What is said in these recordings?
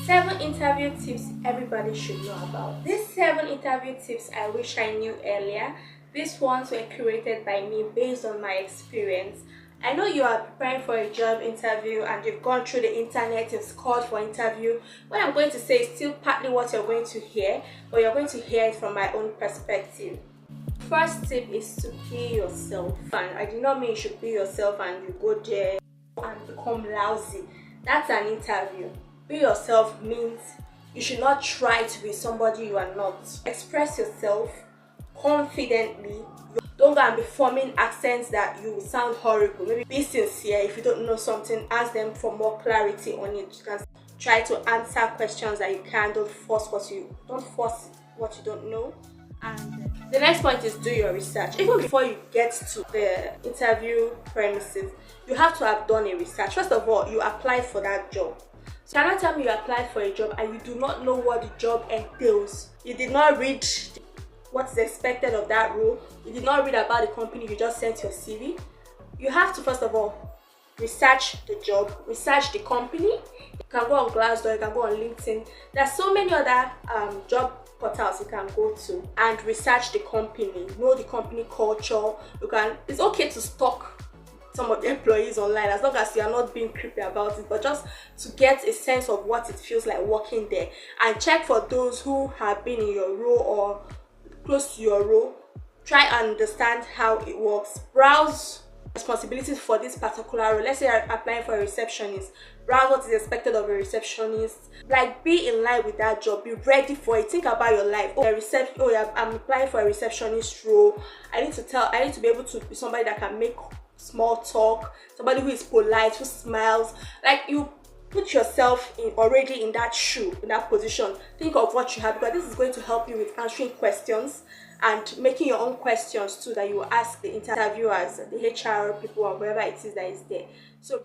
7 interview tips everybody should know about. These 7 interview tips I wish I knew earlier. These ones were curated by me based on my experience. I know you are preparing for a job interview and you've gone through the internet, you've scored for interview. What I'm going to say is still partly what you're going to hear, but you're going to hear it from my own perspective. First tip is to be yourself. And I do not mean you should be yourself and you go there and become lousy. That's an interview. Be yourself means you should not try to be somebody you are not. Express yourself confidently. Don't go and be forming accents that you sound horrible. Maybe be sincere. If you don't know something, ask them for more clarity on it. You can try to answer questions that you can. Don't force what you don't know. And the next point is do your research. Even before you get to the interview premises, you have to have done a research. First of all, you applied for that job. So you cannot tell me you applied for a job and you do not know what the job entails. You did not read what is expected of that role. You did not read about the company, you just sent your CV. You have to first of all research the job, research the company. You can go on Glassdoor, you can go on LinkedIn. There are so many other job portals you can go to and research the company, know the company culture. It's okay to stalk some of the employees online as long as you are not being creepy about it, but just to get a sense of what it feels like working there, and check for those who have been in your role or close to your role. Try and understand how it works. Browse responsibilities for this particular role. Let's say you're applying for a receptionist. Browse what is expected of a receptionist. Like, be in line with that job. Be ready for it. Think about your life. I'm applying for a receptionist role. I need to be able to be somebody that can make small talk, somebody who is polite, who smiles. Like, you put yourself already in that shoe, in that position. Think of what you have, because this is going to help you with answering questions and making your own questions too that you will ask the interviewers, the HR people, or whoever it is that is there. So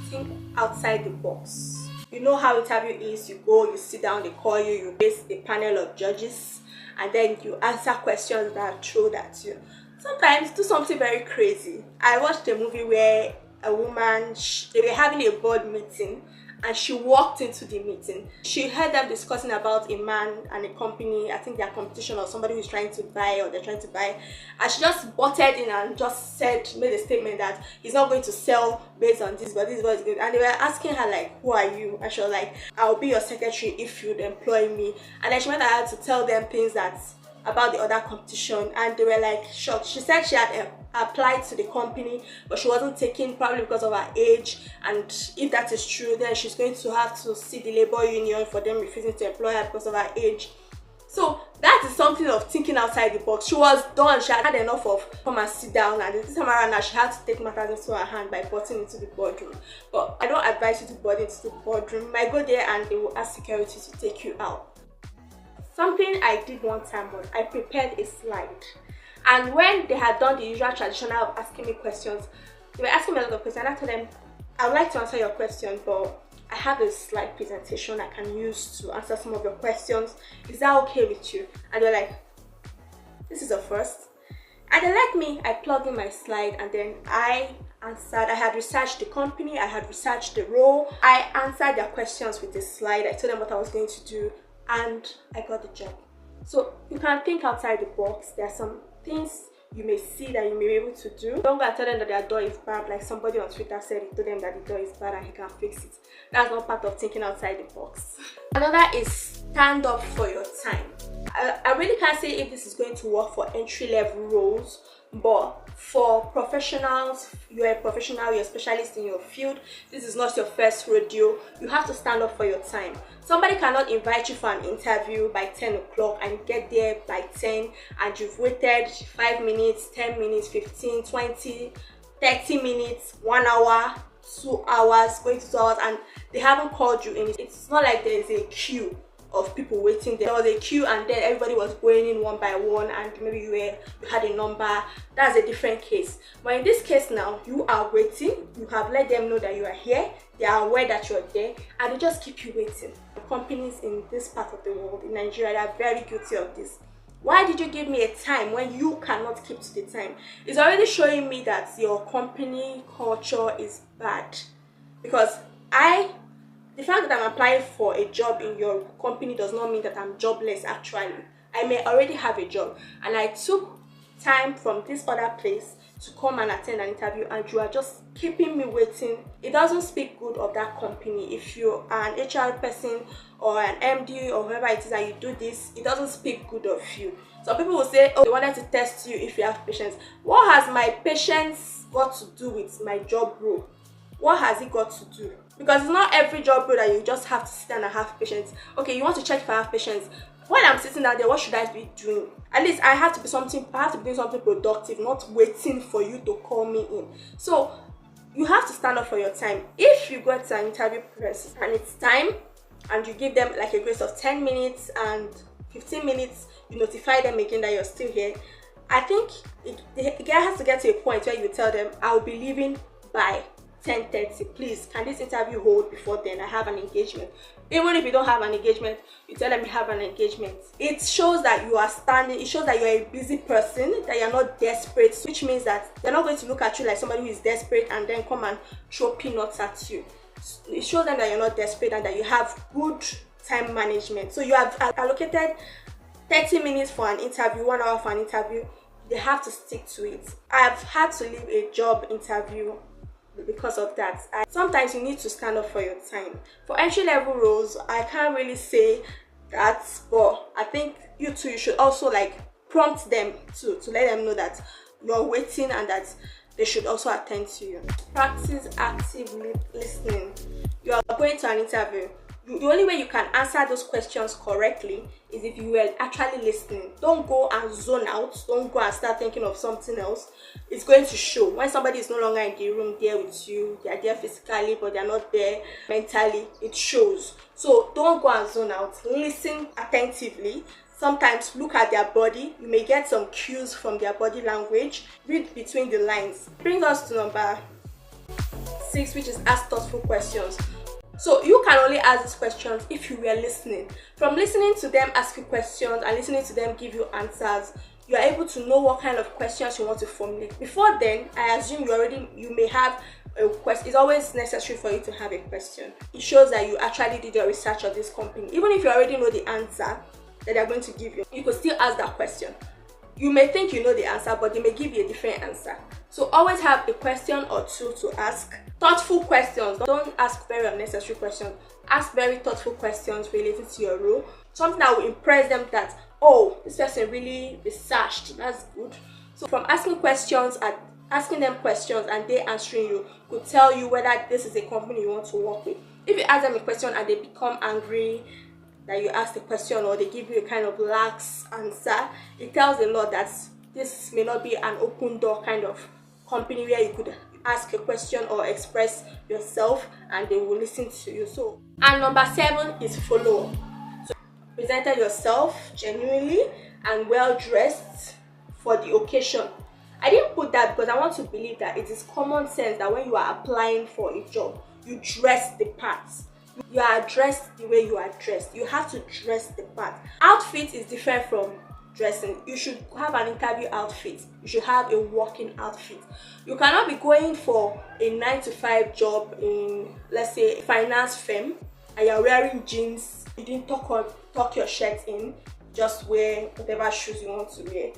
think outside the box. You know how interview is. You go, you sit down, they call you, you face a panel of judges, and then you answer questions that are thrown at you. Sometimes do something very crazy. I watched a movie where a woman, they were having a board meeting and she walked into the meeting. She heard them discussing about a man and a company, I think their competition or somebody who's trying to buy or they're trying to buy. And she just butted in and just made a statement that he's not going to sell based on this, but this is what is good. And they were asking her like, who are you? And she was like, I'll be your secretary if you'd employ me. And then she went ahead to tell them things about the other competition, and they were like shocked. She said she had applied to the company, but she wasn't taken probably because of her age, and if that is true, then she's going to have to see the labor union for them refusing to employ her because of her age. So that is something of thinking outside the box. She was done. She had enough of come and sit down, and this time around now she had to take matters into her hand by butting into the boardroom. But I don't advise you to butt into the boardroom. You might go there and they will ask security to take you out. Something I did one time was I prepared a slide, and when they had done the usual traditional of asking me questions, they were asking me a lot of questions, and I told them, I would like to answer your question, but I have a slide presentation I can use to answer some of your questions. Is that okay with you? And they're like, this is a first. And they let me, I plugged in my slide, and then I answered. I had researched the company, I had researched the role, I answered their questions with the slide. I told them what I was going to do, and I got the job. So you can think outside the box. There are some things you may see that you may be able to do. Don't go and tell them that their door is bad, like somebody on Twitter said he told them that the door is bad and he can fix it. That's not part of thinking outside the box. Another is stand up for your time. I really can't say if this is going to work for entry-level roles, but for professionals, you're a professional, you're a specialist in your field, this is not your first rodeo, you have to stand up for your time. Somebody cannot invite you for an interview by 10 o'clock and you get there by 10 and you've waited 5 minutes, 10 minutes, 15, 20, 30 minutes, 1 hour, 2 hours, going to 2 hours, and they haven't called you in. It's not like there's a queue of people waiting there. There was a queue and then everybody was going in one by one, and maybe you had a number. That's a different case. But in this case now, you are waiting. You have let them know that you are here. They are aware that you're there, and they just keep you waiting. The companies in this part of the world, in Nigeria, they are very guilty of this. Why did you give me a time when you cannot keep to the time? It's already showing me that your company culture is bad, because The fact that I'm applying for a job in your company does not mean that I'm jobless actually. I may already have a job, and I took time from this other place to come and attend an interview, and you are just keeping me waiting. It doesn't speak good of that company. If you are an HR person or an MD or whoever it is and you do this, it doesn't speak good of you. Some people will say, oh, they wanted to test you if you have patience. What has my patience got to do with my job role? What has it got to do? Because it's not every job role that you just have to sit down and have patience. Okay, you want to check if I have patience. When I'm sitting down there, what should I be doing? At least I have to be doing something productive, not waiting for you to call me in. So you have to stand up for your time. If you go to an interview process and it's time, and you give them like a grace of 10 minutes and 15 minutes, you notify them again that you're still here, I think it has to get to a point where you tell them, I'll be leaving by 10:30. Please, can this interview hold before then? I have an engagement. Even if you don't have an engagement, you tell them you have an engagement. It shows that you are standing. It shows that you're a busy person, that you're not desperate, which means that they're not going to look at you like somebody who is desperate and then come and throw peanuts at you. It shows them that you're not desperate and that you have good time management. So you have allocated 30 minutes for an interview, 1 hour for an interview. They have to stick to it. I've had to leave a job interview because of that. Sometimes you need to stand up for your time. For entry-level roles, I can't really say that, but I think you should also like prompt them to let them know that you're waiting and that they should also attend to you. Practice active listening. You are going to an interview. The only way you can answer those questions correctly is if you were actually listening. Don't go and zone out. Don't go and start thinking of something else. It's going to show. When somebody is no longer in the room there with you, they are there physically but they are not there mentally, it shows. So don't go and zone out. Listen attentively. Sometimes look at their body. You may get some cues from their body language. Read between the lines. Brings us to number 6, which is ask thoughtful questions. So you can only ask these questions if you were listening. From listening to them ask you questions and listening to them give you answers, you are able to know what kind of questions you want to formulate. Before then, I assume you may have a question. It's always necessary for you to have a question. It shows that you actually did your research of this company. Even if you already know the answer that they're going to give you, you could still ask that question. You may think you know the answer, but they may give you a different answer. So always have a question or two to ask. Thoughtful questions. Don't ask very unnecessary questions. Ask very thoughtful questions related to your role. Something that will impress them that, oh, this person really researched. That's good. So from asking them questions and they answering you could tell you whether this is a company you want to work with. If you ask them a question and they become angry that you asked the question, or they give you a kind of lax answer, it tells a lot that this may not be an open door kind of company where you could ask a question or express yourself and they will listen to you. So, and number 7 is follow up. So presented yourself genuinely and well dressed for the occasion. I didn't put that because I want to believe that it is common sense that when you are applying for a job, you dress the part. You are dressed the way you are dressed. You have to dress the part. Outfit is different from dressing. You should have an interview outfit. You should have a working outfit. You cannot be going for a 9-to-5 job in, let's say, a finance firm, and you're wearing jeans. You didn't tuck your shirt in. Just wear whatever shoes you want to wear.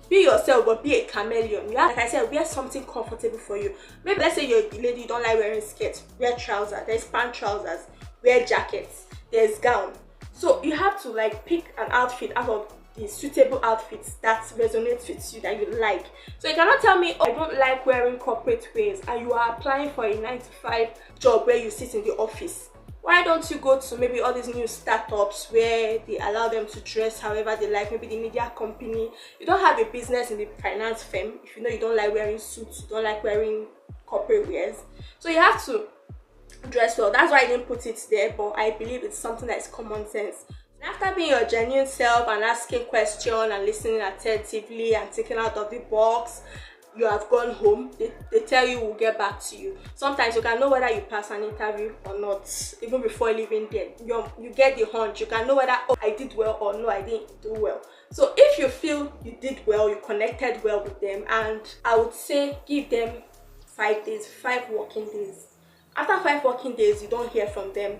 Be yourself, but be a chameleon. You have, like I said, wear something comfortable for you. Maybe let's say you're a lady, you don't like wearing skirts. Wear trousers. There's pant trousers. Wear jackets. There's gown. So you have to like pick an outfit out of the suitable outfits that resonates with you, that you like. So you cannot tell me, oh, I don't like wearing corporate wears, and you are applying for a 9-to-5 job where you sit in the office. Why don't you go to maybe all these new startups where they allow them to dress however they like, maybe the media company. You don't have a business in the finance firm if you know you don't like wearing suits, you don't like wearing corporate wears. So you have to dress well. That's why I didn't put it there, but I believe it's something that is common sense. After being your genuine self and asking questions and listening attentively and thinking out of the box, you have gone home. They tell you we'll get back to you. Sometimes you can know whether you pass an interview or not even before leaving there. You get the hunch. You can know whether, oh, I did well or no, I didn't do well. So if you feel you did well, you connected well with them, and I would say give them 5 days, 5 working days. After 5 working days, you don't hear from them,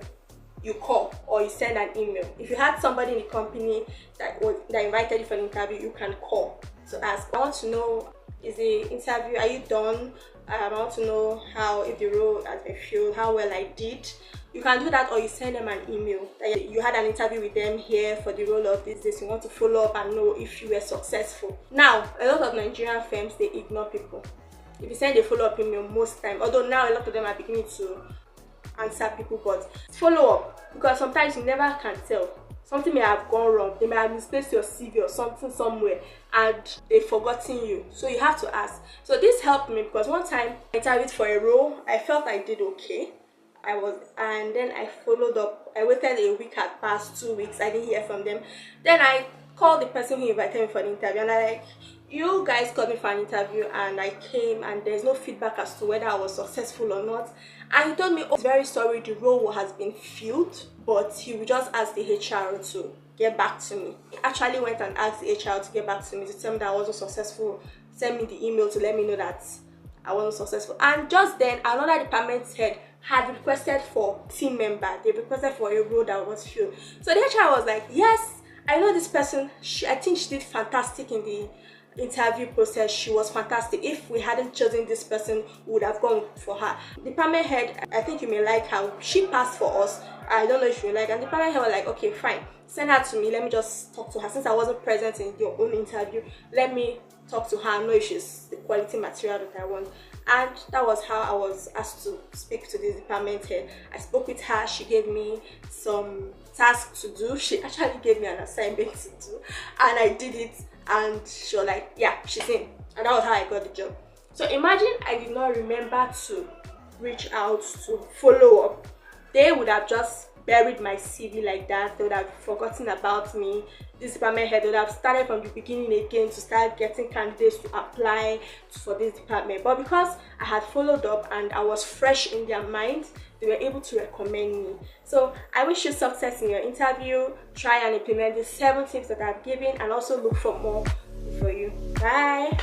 you call or you send an email. If you had somebody in the company that invited you for an interview, you can call to ask, I want to know, is the interview, are you done? I want to know how, if the role has been filled, how well I did. You can do that, or you send them an email that you had an interview with them here for the role of this. You want to follow up and know if you were successful. Now, a lot of Nigerian firms, they ignore people. If you send a follow-up email most time, although now a lot of them are beginning to answer people, but follow up, because sometimes you never can tell. Something may have gone wrong. They may have misplaced your CV or something somewhere and they've forgotten you. So you have to ask. So this helped me, because one time I interviewed for a role. I felt I did okay. And then I followed up. I waited a week, had passed 2 weeks. I didn't hear from them. Then I called the person who invited me for the interview, and I like, you guys called me for an interview and I came and there's no feedback as to whether I was successful or not. And he told me, oh, very sorry, the role has been filled, but he will just ask the HR to get back to me. He actually went and asked the HR to get back to me to tell me that I wasn't successful, send me the email to let me know that I wasn't successful. And just then, another department head had requested for team member. They requested for a role that was filled. So the HR was like, yes, I know this person. I think she did fantastic in the interview process. She was fantastic. If we hadn't chosen this person, we would have gone for her. Department head, I think you may like her. She passed for us. I don't know if you like. And the department head was like, okay, fine, send her to me. Let me just talk to her. Since I wasn't present in your own interview, let me talk to her and know if she's the quality material that I want. And that was how I was asked to speak to this department head. I spoke with her. She gave me some tasks to do. She actually gave me an assignment to do, and I did it. And she was like, yeah, she's in. And that was how I got the job. So imagine I did not remember to reach out to follow up. They would have just buried my CV like that. They would have forgotten about me. This department head would have started from the beginning again to start getting candidates to apply for this department. But because I had followed up and I was fresh in their mind, they were able to recommend me. So I wish you success in your interview. Try and implement the 7 tips that I've given, and also look for more for you. Bye.